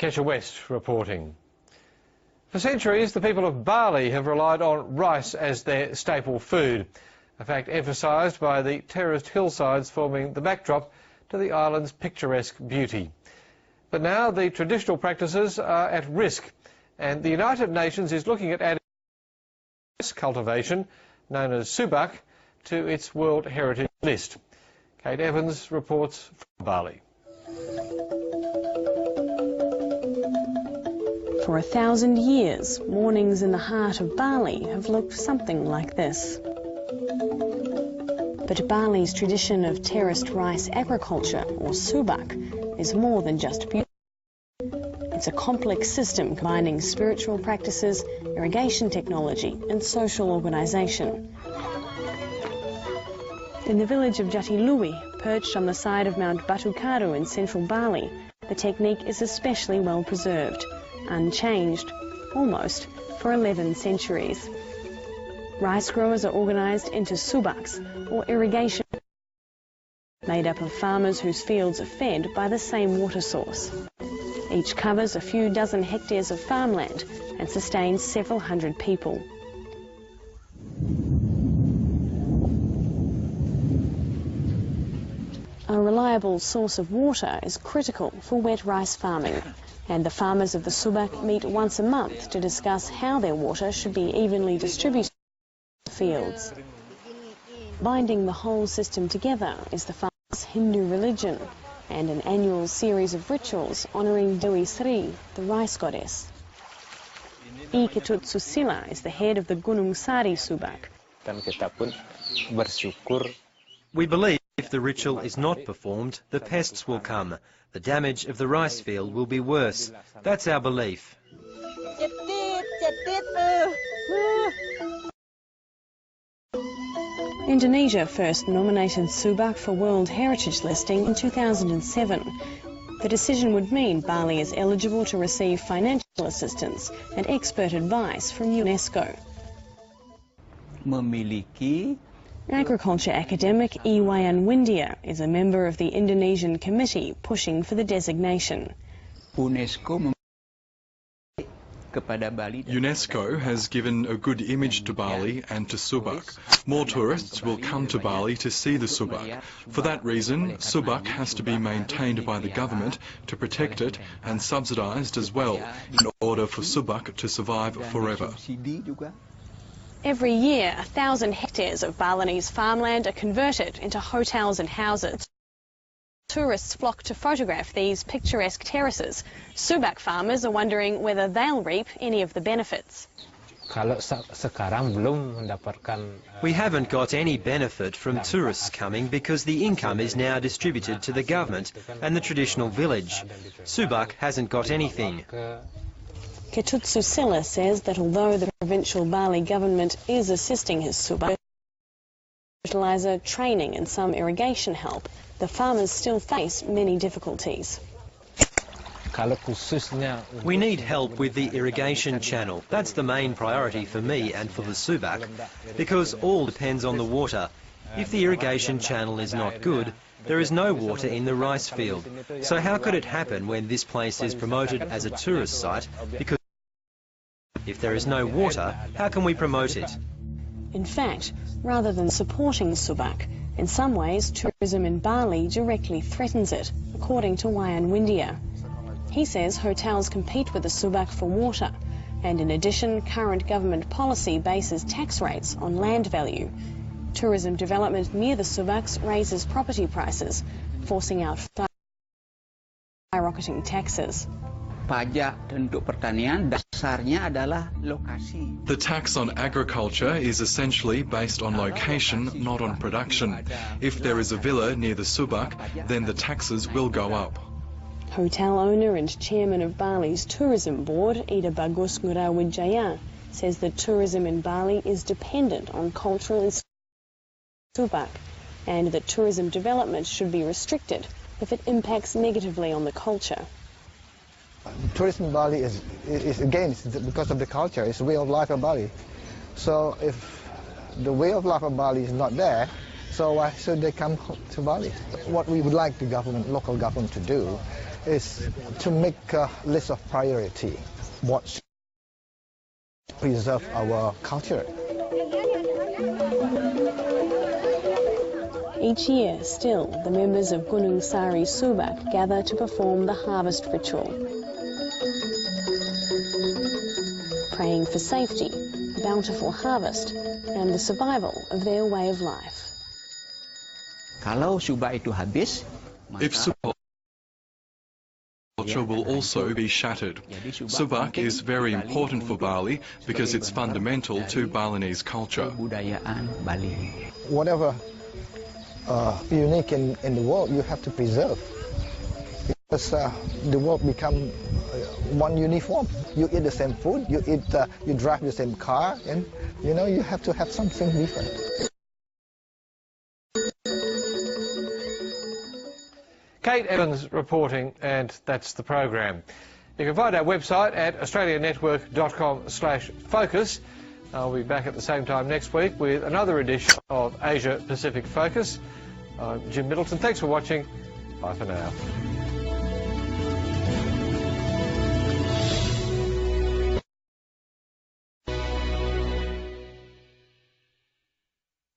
Cheshire West reporting. For centuries, the people of Bali have relied on rice as their staple food, a fact emphasised by the terraced hillsides forming the backdrop to the island's picturesque beauty. But now the traditional practices are at risk, and the United Nations is looking at adding rice cultivation, known as subak, to its World Heritage List. Kate Evans reports from Bali. For 1,000 years, mornings in the heart of Bali have looked something like this. But Bali's tradition of terraced rice agriculture, or subak, is more than just beauty. It's a complex system combining spiritual practices, irrigation technology and social organisation. In the village of Jatilui, perched on the side of Mount Batukaru in central Bali, the technique is especially well preserved, unchanged, almost, for 11 centuries. Rice growers are organised into subaks, or irrigation, made up of farmers whose fields are fed by the same water source. Each covers a few dozen hectares of farmland and sustains several hundred people. A reliable source of water is critical for wet rice farming, and the farmers of the subak meet once a month to discuss how their water should be evenly distributed in the fields. Binding the whole system together is the farmers' Hindu religion and an annual series of rituals honouring Dewi Sri, the rice goddess. I Ketut Susila is the head of the Gunung Sari Subak. We believe if the ritual is not performed, the pests will come. The damage of the rice field will be worse. That's our belief. Indonesia first nominated subak for World Heritage listing in 2007. The decision would mean Bali is eligible to receive financial assistance and expert advice from UNESCO. Agriculture academic Iwayan Windia is a member of the Indonesian committee pushing for the designation. UNESCO has given a good image to Bali and to subak. More tourists will come to Bali to see the subak. For that reason, subak has to be maintained by the government to protect it and subsidised as well in order for subak to survive forever. Every year, 1,000 hectares of Balinese farmland are converted into hotels and houses. Tourists flock to photograph these picturesque terraces. Subak farmers are wondering whether they'll reap any of the benefits. We haven't got any benefit from tourists coming because the income is now distributed to the government and the traditional village. Subak hasn't got anything. Ketut Susila says that although the provincial Bali government is assisting his subak, fertiliser, training and some irrigation help, the farmers still face many difficulties. We need help with the irrigation channel. That's the main priority for me and for the subak, because all depends on the water. If the irrigation channel is not good, there is no water in the rice field. So how could it happen when this place is promoted as a tourist site? Because if there is no water, how can we promote it? In fact, rather than supporting subak, in some ways tourism in Bali directly threatens it, according to Wayan Windia. He says hotels compete with the subak for water, and in addition, current government policy bases tax rates on land value. Tourism development near the subaks raises property prices, forcing out skyrocketing taxes. The tax on agriculture is essentially based on location, not on production. If there is a villa near the subak, then the taxes will go up. Hotel owner and chairman of Bali's tourism board, Ida Bagus Ngurawijaya, says that tourism in Bali is dependent on cultural and subak, and that tourism development should be restricted if it impacts negatively on the culture. Tourism in Bali is again, because of the culture, it's the way of life of Bali. So if the way of life of Bali is not there, so why should they come to Bali? What we would like the government, local government to do is to make a list of priority, what preserve our culture. Each year, still, the members of Gunung Sari Subak gather to perform the harvest ritual, praying for safety, a bountiful harvest, and the survival of their way of life. Kalau subak itu habis, If subak, culture will also be shattered. Subak is very important for Bali because it's fundamental to Balinese culture. Kebudayaan Bali. Whatever unique in the world, you have to preserve. Because the world become one uniform. You eat the same food, you drive the same car, and you have to have something different. Kate Evans reporting, and that's the program. You can find our website at australianetwork.com/focus. I'll be back at the same time next week with another edition of Asia Pacific Focus. I'm Jim Middleton. Thanks for watching. Bye for now.